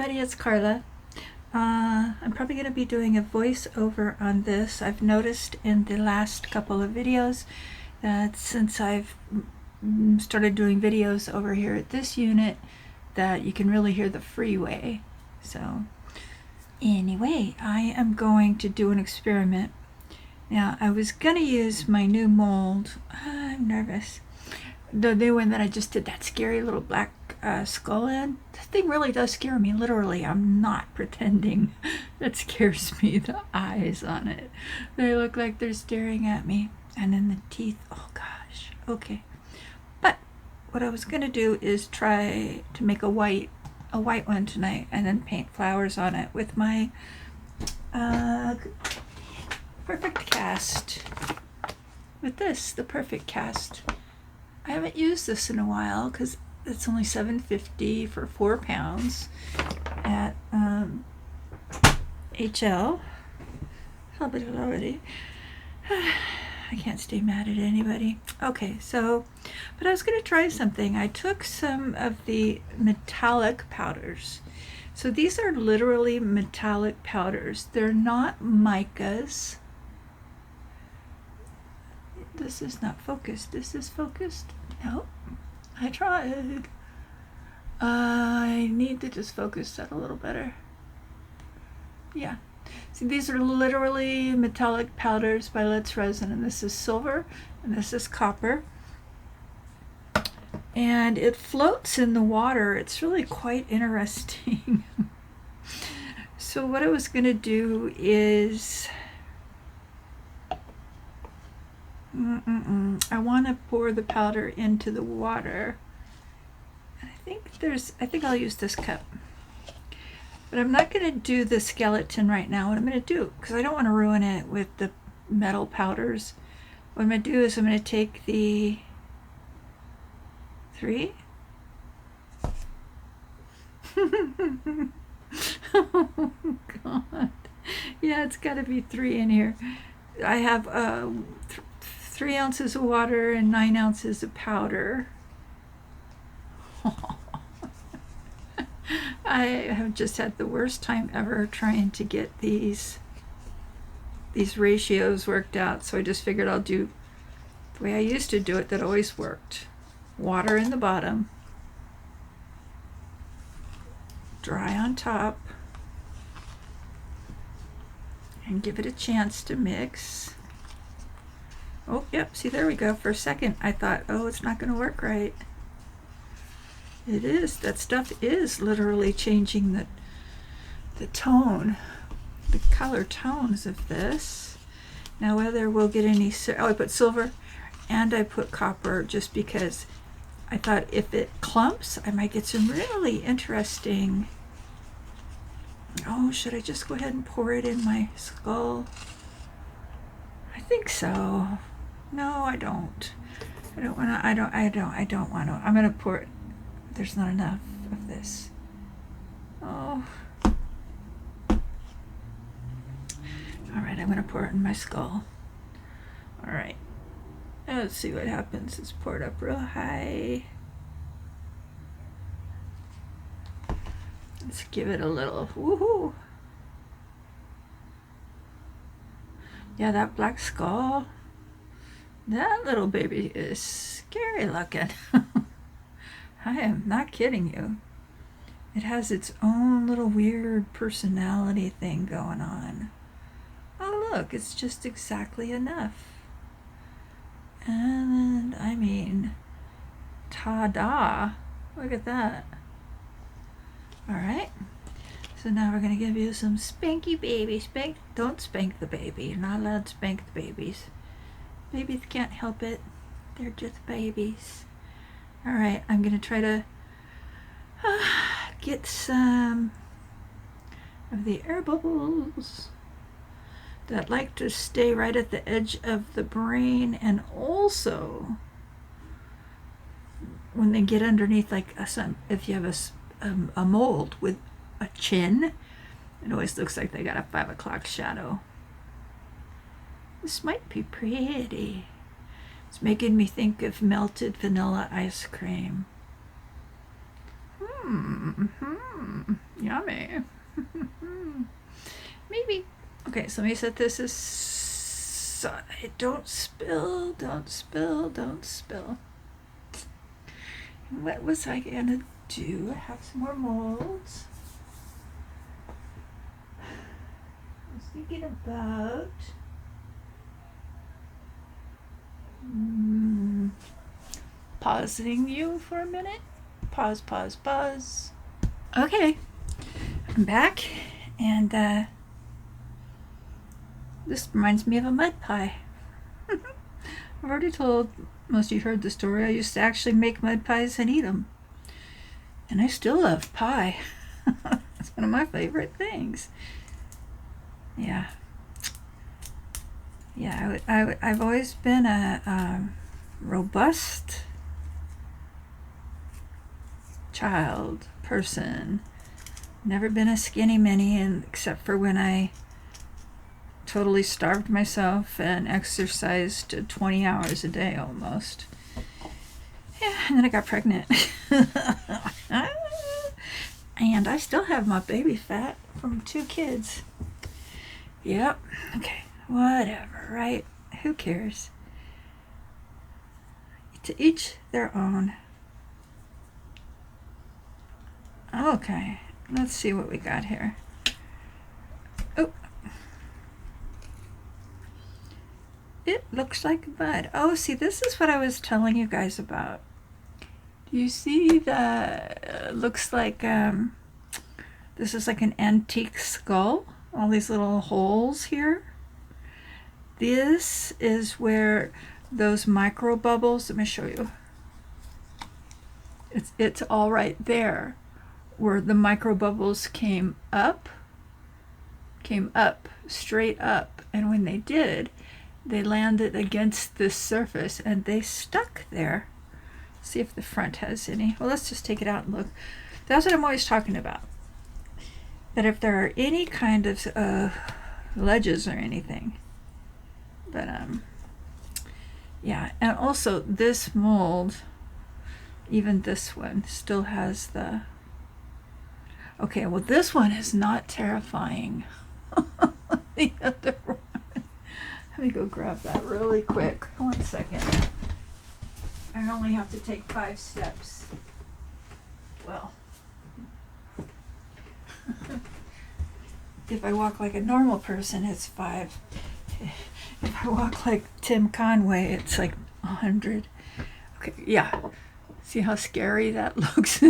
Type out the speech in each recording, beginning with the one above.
everybody, it's Carla. I'm probably going to be doing a voiceover on this. I've noticed in the last couple of videos that since I've started doing videos over here at this unit, that you can really hear the freeway. So anyway, I am going to do an experiment. Now, I was going to use my new mold. I'm nervous. The new one that I just did that scary little black skull in. This thing really does scare me, literally. I'm not pretending. It scares me. The eyes on it, they look like they're staring at me. And then the teeth, oh gosh. Okay, but what I was gonna do is try to make a white one tonight and then paint flowers on it with my Perfect Cast, with this, the Perfect Cast. I haven't used this in a while because it's only $7.50 for 4 pounds at HL. Probably already. I can't stay mad at anybody. Okay, so, but I was going to try something. I took some of the metallic powders. So these are literally metallic powders. They're not micas. This is not focused. This is focused. No, I tried. I need to just focus that a little better. Yeah. See, these are literally metallic powders by Let's Resin, and this is silver, and this is copper. And it floats in the water. It's really quite interesting. So what I was going to do is I want to pour the powder into the water. I think I'll use this cup. But I'm not going to do the skeleton right now. What I'm going to do, because I don't want to ruin it with the metal powders, what I'm going to do is I'm going to take the 3. Oh God. Yeah, it's got to be 3 in here. I have 3 ounces of water and 9 ounces of powder. I have just had the worst time ever trying to get these ratios worked out, so I just figured I'll do the way I used to do it that always worked. Water in the bottom, dry on top, and give it a chance to mix. Oh, yep, see, there we go. For a second, I thought, oh, it's not going to work right. It is. That stuff is literally changing the tone, the color tones of this. Now, whether we'll get any... Oh, I put silver and I put copper just because I thought if it clumps, I might get some really interesting... Oh, should I just go ahead and pour it in my skull? I think so. No, I don't. I don't want to. I don't want to. I'm going to pour it. There's not enough of this. Oh. All right, I'm going to pour it in my skull. All right. Let's see what happens. It's poured up real high. Let's give it a little woohoo. Yeah, that black skull. That little baby is scary looking. I am not kidding you. It has its own little weird personality thing going on. Oh, look, it's just exactly enough. And I mean, ta-da! Look at that. All right. So now we're going to give you some spanky baby. Don't spank the baby. You're not allowed to spank the babies. Babies can't help it. They're just babies. All right, I'm going to try to get some of the air bubbles that like to stay right at the edge of the brain, and also when they get underneath, like if you have a mold with a chin, it always looks like they got a 5 o'clock shadow. This might be pretty. It's making me think of melted vanilla ice cream. Yummy. Maybe. Okay, so let me set this aside. Don't spill, don't spill, don't spill. What was I gonna do? I have some more molds. I was thinking about pausing you for a minute. Pause, pause, pause. Okay, I'm back, and this reminds me of a mud pie. I've already told most of you heard the story. I used to actually make mud pies and eat them, and I still love pie. It's one of my favorite things. Yeah. I've always been a robust child person. Never been a skinny mini, and except for when I totally starved myself and exercised 20 hours a day almost. Yeah, and then I got pregnant. And I still have my baby fat from 2 kids. Yep. Okay. Whatever, right? Who cares? To each their own. Okay. Let's see what we got here. Oh. It looks like mud. Oh, see, this is what I was telling you guys about. Do you see the, looks like, this is like an antique skull. All these little holes here. This is where those micro bubbles, let me show you. It's all right there where the micro bubbles came up, straight up. And when they did, they landed against this surface and they stuck there. See if the front has any. Well, let's just take it out and look. That's what I'm always talking about. That if there are any kind of ledges or anything. But yeah, and also this mold, even this one, still has the. Okay, well, this one is not terrifying. The other one. Let me go grab that really quick. 1 second. I only have to take 5 steps. Well, if I walk like a normal person, it's 5. If I walk like Tim Conway, it's like 100. Okay, yeah. See how scary that looks?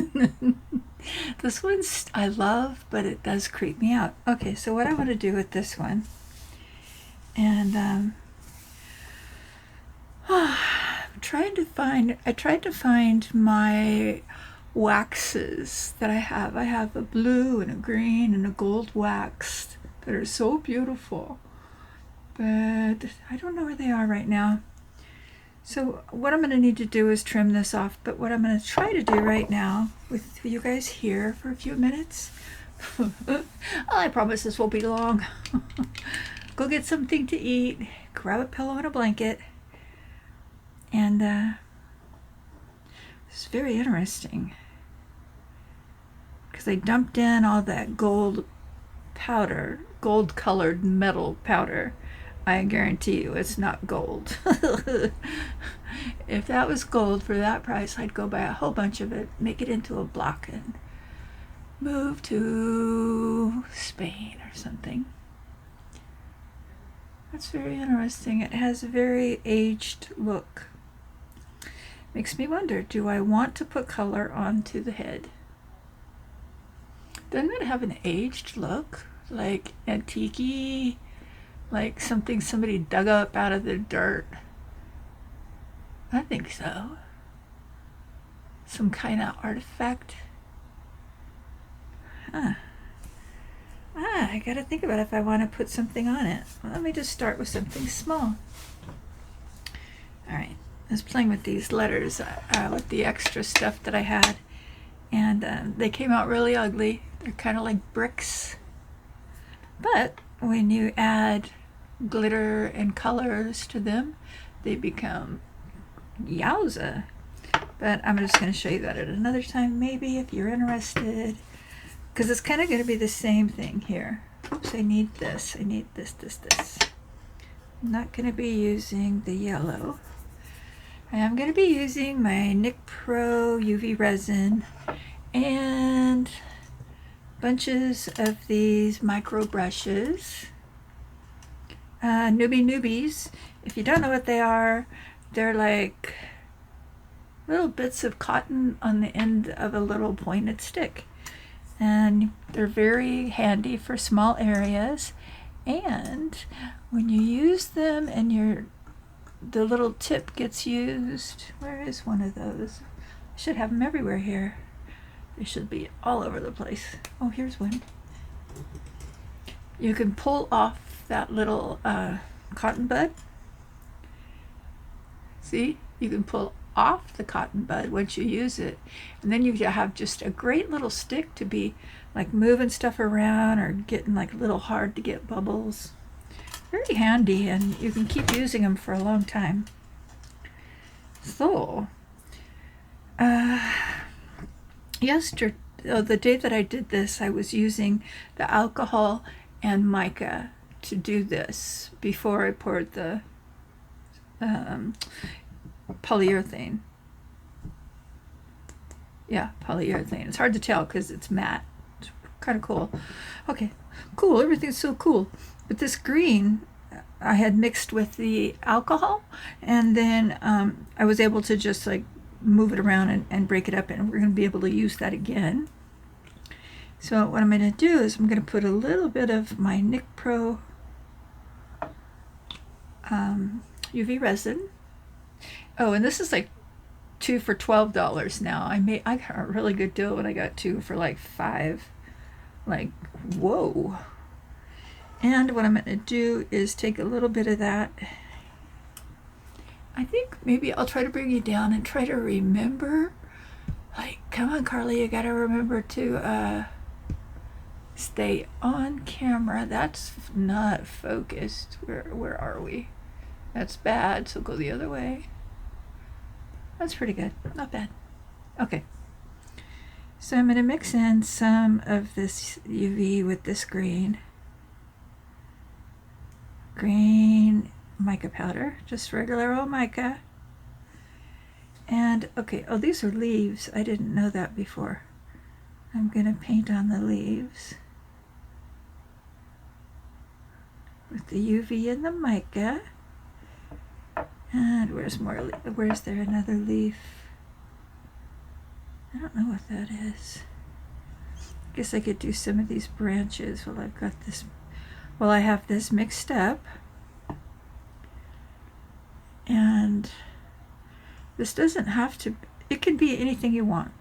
This one's I love, but it does creep me out. Okay, so what I want to do with this one, and I'm trying to find. I tried to find my waxes that I have. I have a blue and a green and a gold wax that are so beautiful, but I don't know where they are right now. So what I'm going to need to do is trim this off, but what I'm going to try to do right now with you guys here for a few minutes, I promise this won't be long. Go get something to eat, grab a pillow and a blanket, and it's very interesting because I dumped in all that gold powder, gold colored metal powder. I guarantee you it's not gold. If that was gold for that price, I'd go buy a whole bunch of it, make it into a block, and move to Spain or something. That's very interesting. It has a very aged look. Makes me wonder, do I want to put color onto the head? Doesn't it have an aged look? Like antique-y? Like something somebody dug up out of the dirt? I think so. Some kind of artifact. I gotta think about if I want to put something on it. Well, let me just start with something small. Alright, I was playing with these letters with the extra stuff that I had, and they came out really ugly. They're kind of like bricks. But when you add glitter and colors to them, they become yowza. But I'm just going to show you that at another time, maybe, if you're interested. because it's kind of going to be the same thing here. Oops, I need this. I need this. I'm not going to be using the yellow. I am going to be using my Nic Pro UV resin and bunches of these micro brushes. Newbies. If you don't know what they are, they're like little bits of cotton on the end of a little pointed stick. And they're very handy for small areas. And when you use them and the little tip gets used, where is one of those? I should have them everywhere here. They should be all over the place. Oh, here's one. You can pull off that little cotton bud. See, you can pull off the cotton bud once you use it, and then you have just a great little stick to be like moving stuff around or getting like little hard to get bubbles. Very handy, and you can keep using them for a long time. So the day that I did this, I was using the alcohol and mica to do this before I poured the polyurethane. Yeah, polyurethane. It's hard to tell because it's matte. It's kind of cool. Okay, cool. Everything's so cool. But this green I had mixed with the alcohol, and then I was able to just like move it around and break it up, and we're going to be able to use that again. So what I'm going to do is I'm going to put a little bit of my Nic Pro UV resin. Oh, and this is like 2 for $12 now. I got a really good deal when I got 2 for like $5. Like, whoa. And what I'm going to do is take a little bit of that. I think maybe I'll try to bring you down and try to remember. Like, come on, Carly, you got to remember to stay on camera. That's not focused. Where are we? That's bad, so go the other way. That's pretty good. Not bad. Okay. So I'm going to mix in some of this UV with this green mica powder, just regular old mica. And okay, oh, these are leaves. I didn't know that before. I'm going to paint on the leaves with the UV and the mica. And where's there another leaf? I don't know what that is. I guess I could do some of these branches while I've got this. Well, I have this mixed up, and this doesn't have to, it can be anything you want.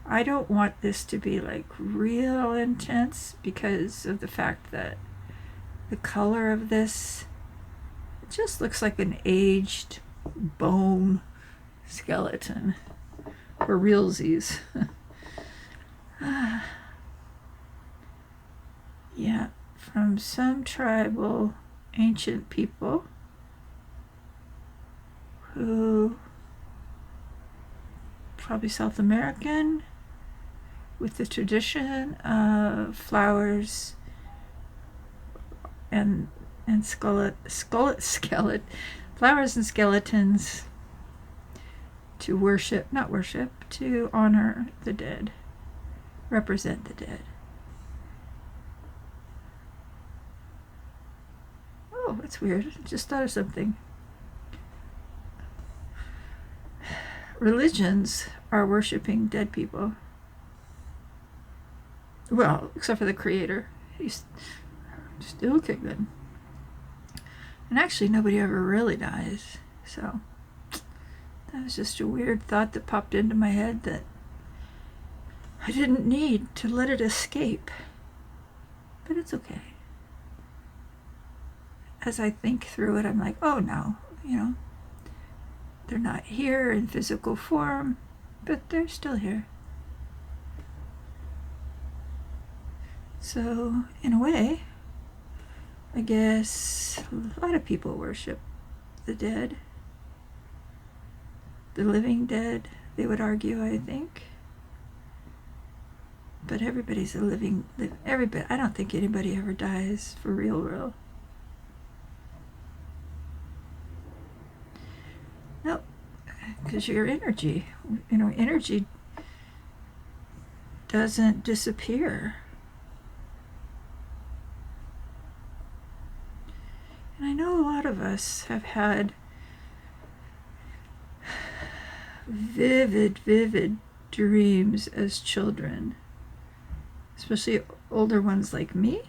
I don't want this to be like real intense because of the fact that the color of this, it just looks like an aged bone skeleton for realsies. Yeah, from some tribal ancient people who probably South American, with the tradition of flowers and flowers and skeletons to honor the dead, represent the dead. Oh, that's weird. I just thought of something. Religions are worshiping dead people. Well, except for the creator. He's still kicking. And actually, nobody ever really dies. So, that was just a weird thought that popped into my head that I didn't need to let it escape. But it's okay. As I think through it, I'm like, oh no, they're not here in physical form, but they're still here. So, in a way, I guess a lot of people worship the dead. The living dead, they would argue, I think. But everybody's everybody. I don't think anybody ever dies for real. No, because your energy, energy doesn't disappear. And I know a lot of us have had vivid dreams as children, especially older ones like me,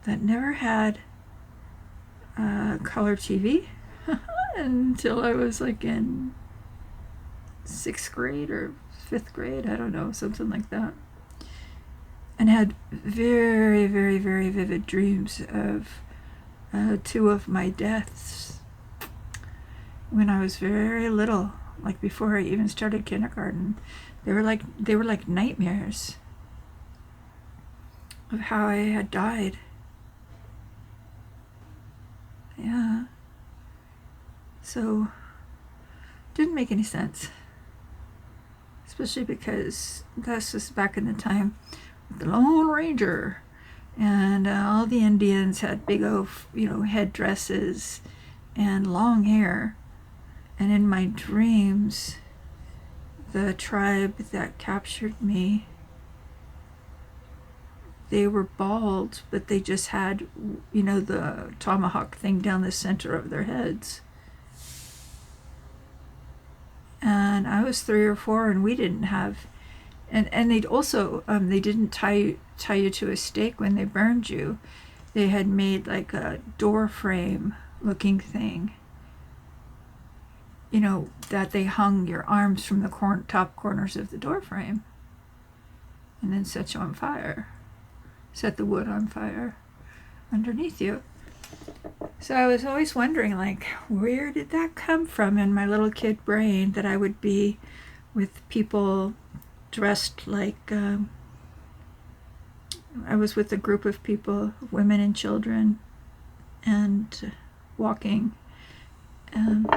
that never had color TV until I was like in 6th grade or 5th grade, I don't know, something like that, and had very vivid dreams of 2 of my deaths when I was very little, like before I even started kindergarten. They were like nightmares of how I had died. Yeah. So, didn't make any sense. Especially because this was back in the time with the Lone Ranger. And all the Indians had big old, headdresses and long hair. And in my dreams, the tribe that captured me, they were bald, but they just had, the tomahawk thing down the center of their heads. And I was 3 or 4, and we didn't have, and they'd also, they didn't tie you to a stake when they burned you. They had made like a door frame looking thing, that they hung your arms from the top corners of the door frame, and then set you on fire, set the wood on fire underneath you. So I was always wondering, like, where did that come from in my little kid brain, that I would be with people dressed like, I was with a group of people, women and children, and walking in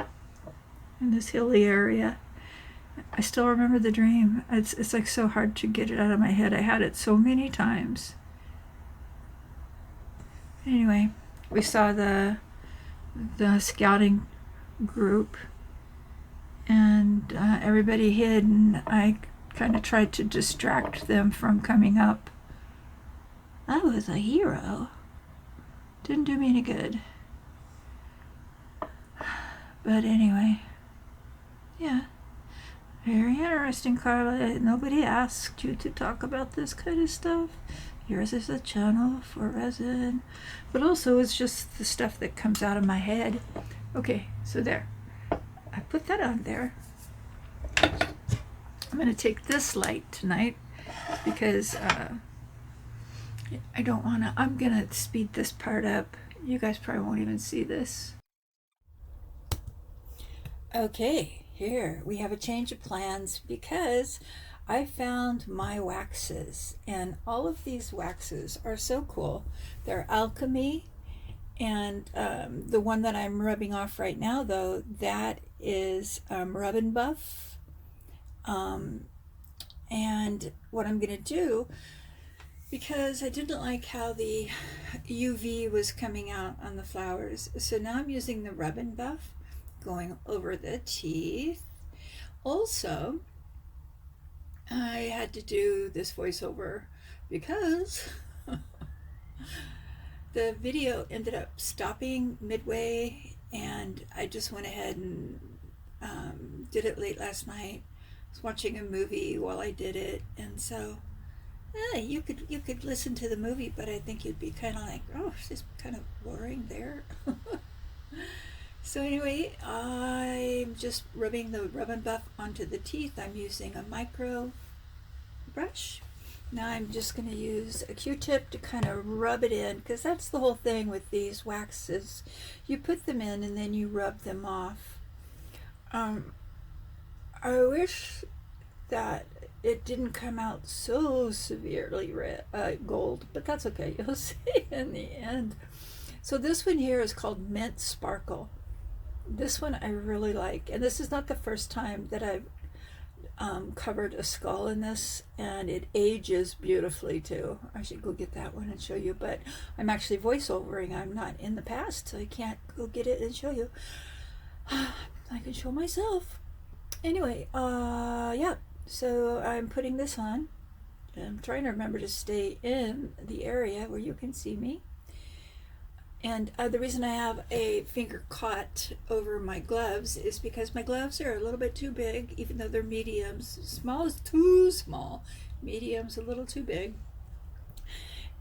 this hilly area. I still remember the dream. It's like so hard to get it out of my head. I had it so many times. Anyway, we saw the scouting group, and everybody hid, and I kind of tried to distract them from coming up. I was a hero. Didn't do me any good. But anyway, yeah. Very interesting, Carla. Nobody asked you to talk about this kind of stuff. Yours is a channel for resin, but also it's just the stuff that comes out of my head. Okay, so there. I put that on there. I'm going to take this light tonight because I don't want to. I'm going to speed this part up. You guys probably won't even see this. Okay, here we have a change of plans because I found my waxes, and all of these waxes are so cool. They're alchemy, and the one that I'm rubbing off right now, though, that is Rub and Buff. And what I'm going to do, because I didn't like how the UV was coming out on the flowers, so now I'm using the Rub and Buff, going over the teeth. Also, I had to do this voiceover because the video ended up stopping midway, and I just went ahead and did it late last night. I was watching a movie while I did it, and so you could listen to the movie, but I think you'd be kind of like, oh, it's just kind of boring there. So anyway, I'm just rubbing the Rub and Buff onto the teeth. I'm using a micro brush. Now I'm just going to use a Q-tip to kind of rub it in, because that's the whole thing with these waxes. You put them in and then you rub them off. I wish that it didn't come out so severely red, gold, but that's okay. You'll see in the end. So this one here is called Mint Sparkle. This one I really like, and this is not the first time that I've covered a skull in this, and it ages beautifully too. I should go get that one and show you, but I'm actually voiceovering. I'm not in the past, so I can't go get it and show you. I can show myself. Anyway, yeah, so I'm putting this on. I'm trying to remember to stay in the area where you can see me. And the reason I have a finger caught over my gloves is because my gloves are a little bit too big, even though they're mediums. Small is too small. Medium's a little too big.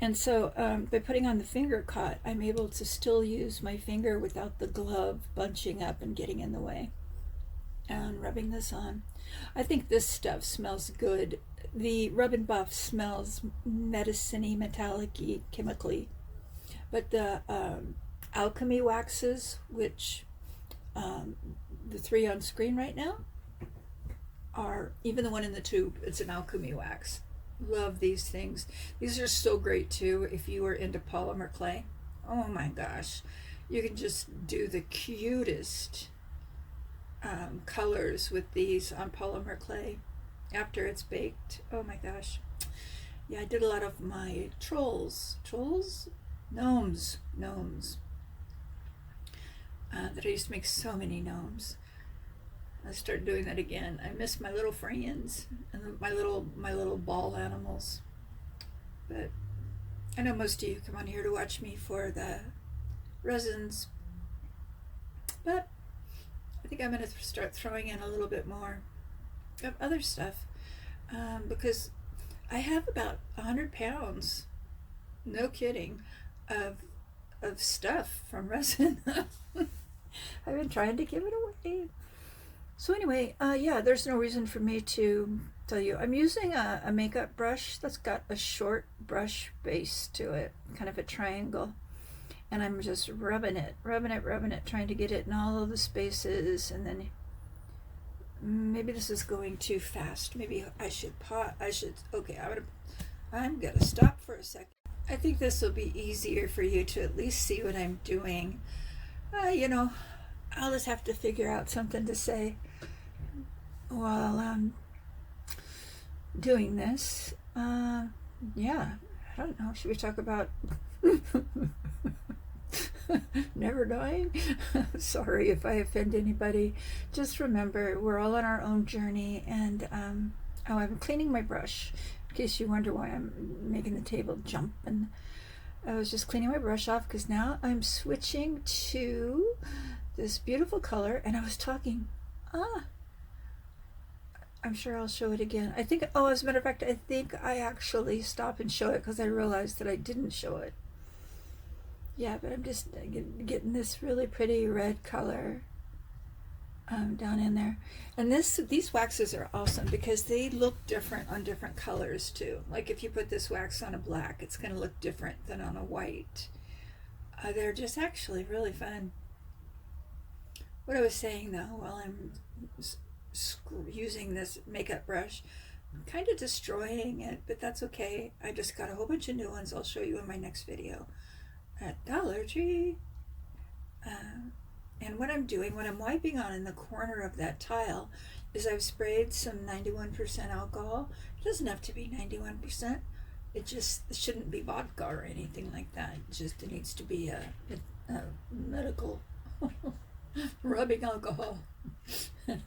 And so by putting on the finger caught, I'm able to still use my finger without the glove bunching up and getting in the way. And rubbing this on. I think this stuff smells good. The Rub and Buff smells medicine-y, metallic-y, chemically. But the alchemy waxes, which the 3 on screen right now, are, even the one in the tube, it's an alchemy wax. Love these things. These are so great too if you are into polymer clay. Oh my gosh. You can just do the cutest colors with these on polymer clay after it's baked. Oh my gosh. Yeah, I did a lot of my gnomes that I used to make so many gnomes. I started doing that again. I miss my little friends and my little ball animals. But I know most of you come on here to watch me for the resins, but I think I'm going to start throwing in a little bit more of other stuff because I have about 100 pounds, no kidding, of stuff from resin. I've been trying to give it away. So anyway, yeah, there's no reason for me to tell you. I'm using a makeup brush that's got a short brush base to it, kind of a triangle. And I'm just rubbing it, trying to get it in all of the spaces. And then maybe this is going too fast. Maybe I should okay, I'm gonna stop for a second. I think this will be easier for you to at least see what I'm doing. You know, I'll just have to figure out something to say while I'm doing this. Yeah, I don't know. Should we talk about never dying? Sorry if I offend anybody. Just remember, we're all on our own journey. And oh, I'm cleaning my brush, in case you wonder why I'm making the table jump. And I was just cleaning my brush off because now I'm switching to this beautiful color. And I was talking. I'm sure I'll show it again. I think, oh, as a matter of fact, I think I actually stop and show it because I realized that I didn't show it. Yeah, but I'm just getting this really pretty red color down in there. And these waxes are awesome because they look different on different colors too. Like if you put this wax on a black, it's going to look different than on a white. They're just actually really fun. What I was saying though, while I'm using this makeup brush, I'm kind of destroying it, but that's okay. I just got a whole bunch of new ones I'll show you in my next video at Dollar Tree. And what I'm doing, what I'm wiping on in the corner of that tile, is I've sprayed some 91% alcohol. It doesn't have to be 91%. It shouldn't be vodka or anything like that. It needs to be a medical rubbing alcohol. I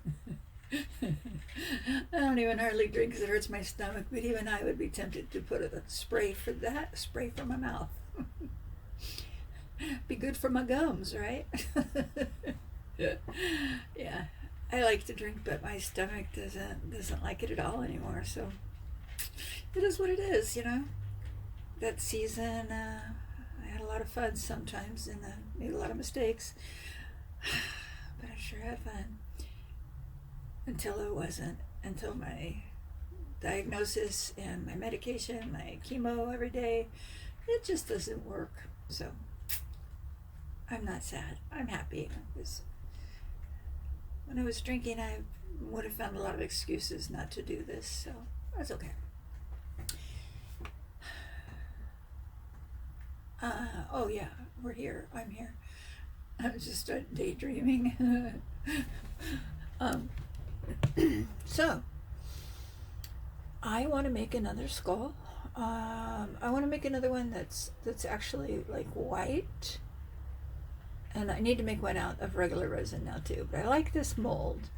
don't even hardly drink because it hurts my stomach, but even I would be tempted to put a spray for my mouth. Be good for my gums, right? Yeah, I like to drink, but my stomach doesn't like it at all anymore. So it is what it is, you know. That season, I had a lot of fun sometimes, and made a lot of mistakes, but I sure had fun. Until it wasn't. Until my diagnosis and my medication, my chemo every day, it just doesn't work. So I'm not sad. I'm happy. Because when I was drinking, I would have found a lot of excuses not to do this. So that's okay. Oh yeah, we're here. I'm here. I was just daydreaming. So I want to make another skull. I want to make another one that's actually like white, and I need to make one out of regular resin now too. But I like this mold.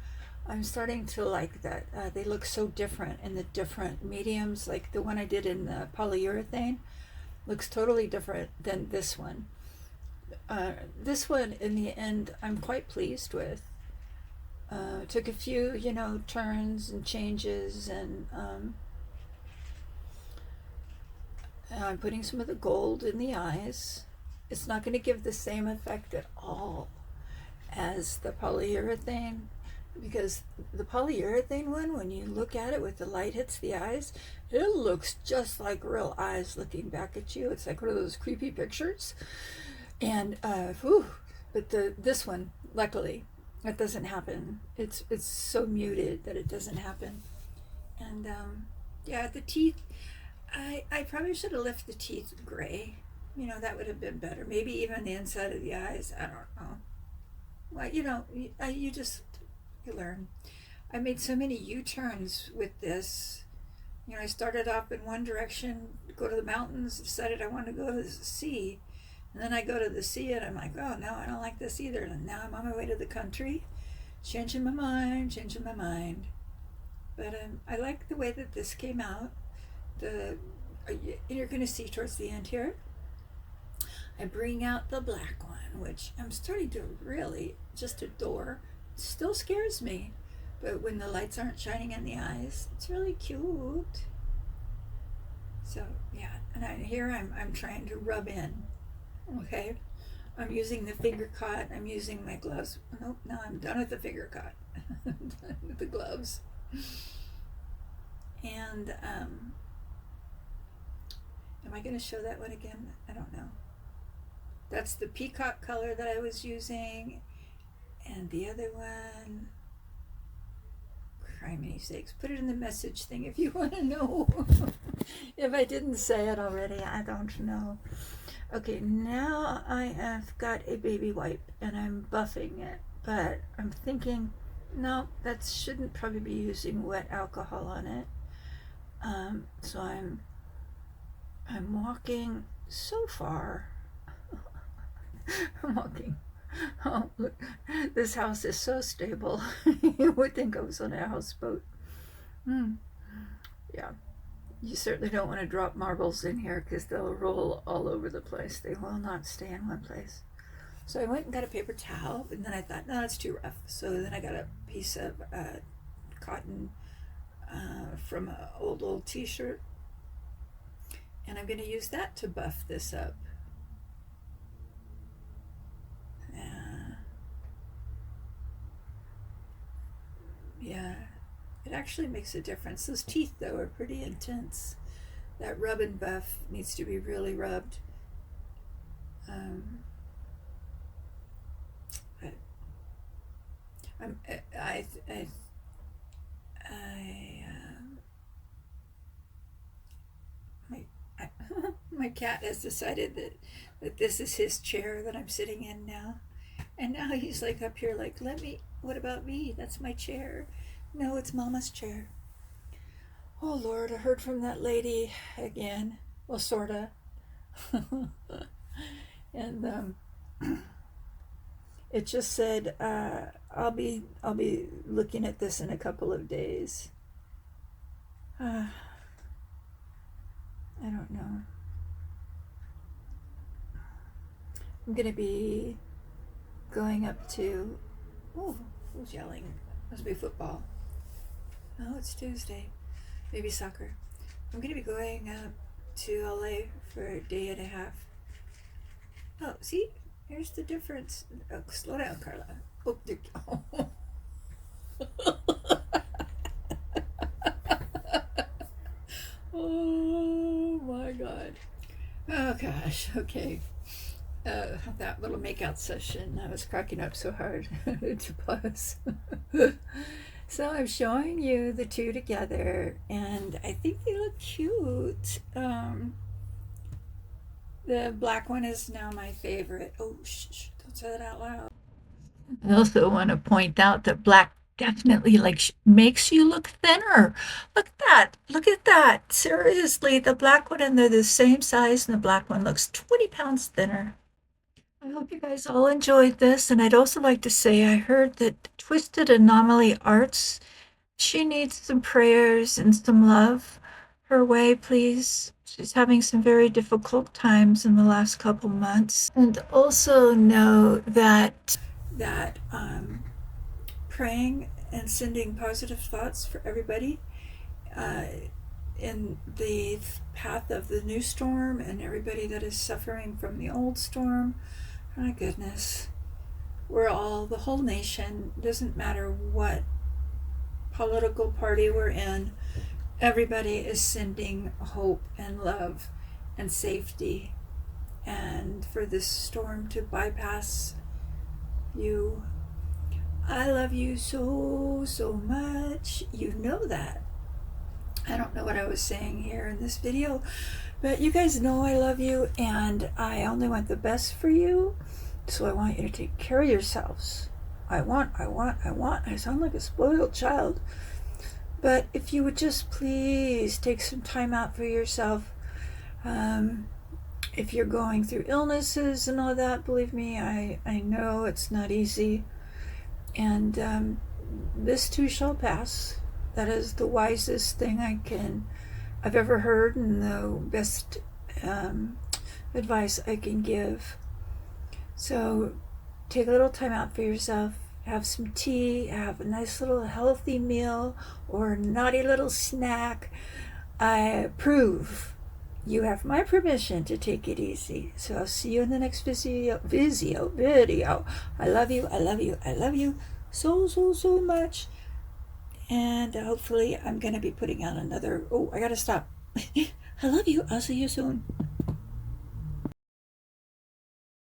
I'm starting to like that. They look so different in the different mediums. Like the one I did in the polyurethane looks totally different than this one. This one, in the end, I'm quite pleased with. Took a few, turns and changes, and I'm putting some of the gold in the eyes. It's not going to give the same effect at all as the polyurethane, because the polyurethane one, when you look at it with the light hits the eyes, it looks just like real eyes looking back at you. It's like one of those creepy pictures. And but this one, luckily, that doesn't happen. It's so muted that it doesn't happen. And yeah, the teeth, I probably should have left the teeth gray. That would have been better. Maybe even the inside of the eyes. I don't know. Well, you learn. I made so many U-turns with this. I started off in one direction, go to the mountains, decided I wanted to go to the sea. And then I go to the sea and I'm like, oh, no, I don't like this either. And now I'm on my way to the country, changing my mind. But I like the way that this came out. You're going to see towards the end here, I bring out the black one, which I'm starting to really just adore. It still scares me, but when the lights aren't shining in the eyes, it's really cute. So yeah, and I'm trying to rub in. Okay, I'm using the finger cut. I'm using my gloves. Nope, no, I'm done with the finger cut. Done with the gloves. And am I going to show that one again? I don't know. That's the peacock color that I was using, and the other one. Criminy sakes! Put it in the message thing if you want to know. If I didn't say it already, I don't know. Okay, now I have got a baby wipe and I'm buffing it, but I'm thinking, no, that shouldn't probably be using wet alcohol on it. So I'm walking so far. I'm walking. Oh, look, this house is so stable. You would think I was on a houseboat. Yeah. You certainly don't want to drop marbles in here because they'll roll all over the place. They will not stay in one place. So I went and got a paper towel, and then I thought, no, it's too rough. So then I got a piece of cotton from an old t-shirt, and I'm going to use that to buff this up. Yeah, it actually makes a difference. Those teeth, though, are pretty intense. That rub and buff needs to be really rubbed. My cat has decided that this is his chair that I'm sitting in now. And now he's like up here like, what about me? That's my chair. No, it's Mama's chair. Oh Lord, I heard from that lady again. Well, sorta. And it just said, I'll be looking at this in a couple of days. I don't know. I'm gonna be going up to, oh, who's yelling? Must be football. Oh, it's Tuesday. Maybe soccer. I'm going to be going up to LA for a day and a half. Oh, see? Here's the difference. Oh, slow down, Carla. Oh, oh my God. Oh gosh. Okay. That little makeout session, I was cracking up so hard to pause. So I'm showing you the two together, and I think they look cute. The black one is now my favorite. Oh, shh, don't say that out loud. I also want to point out that black definitely like makes you look thinner. Look at that. Look at that. Seriously, the black one and they're the same size and the black one looks 20 pounds thinner. I hope you guys all enjoyed this, and I'd also like to say I heard that Twisted Anomaly Arts, she needs some prayers and some love her way, please. She's having some very difficult times in the last couple months. And also know that praying and sending positive thoughts for everybody uh, in the path of the new storm and everybody that is suffering from the old storm. My goodness. We're all, the whole nation, doesn't matter what political party we're in, everybody is sending hope and love and safety, and for this storm to bypass you. I love you so, so much. You know that. I don't know what I was saying here in this video, but you guys know I love you, and I only want the best for you. So I want you to take care of yourselves. I want. I sound like a spoiled child. But if you would just please take some time out for yourself. If you're going through illnesses and all that, believe me, I know it's not easy. And this too shall pass. That is the wisest thing I've ever heard, and the best advice I can give. So take a little time out for yourself. Have some tea, have a nice little healthy meal or a naughty little snack. I approve. You have my permission to take it easy. So I'll see you in the next video. I love you so, so, so much. And hopefully I'm going to be putting out another, I got to stop. I love you. I'll see you soon.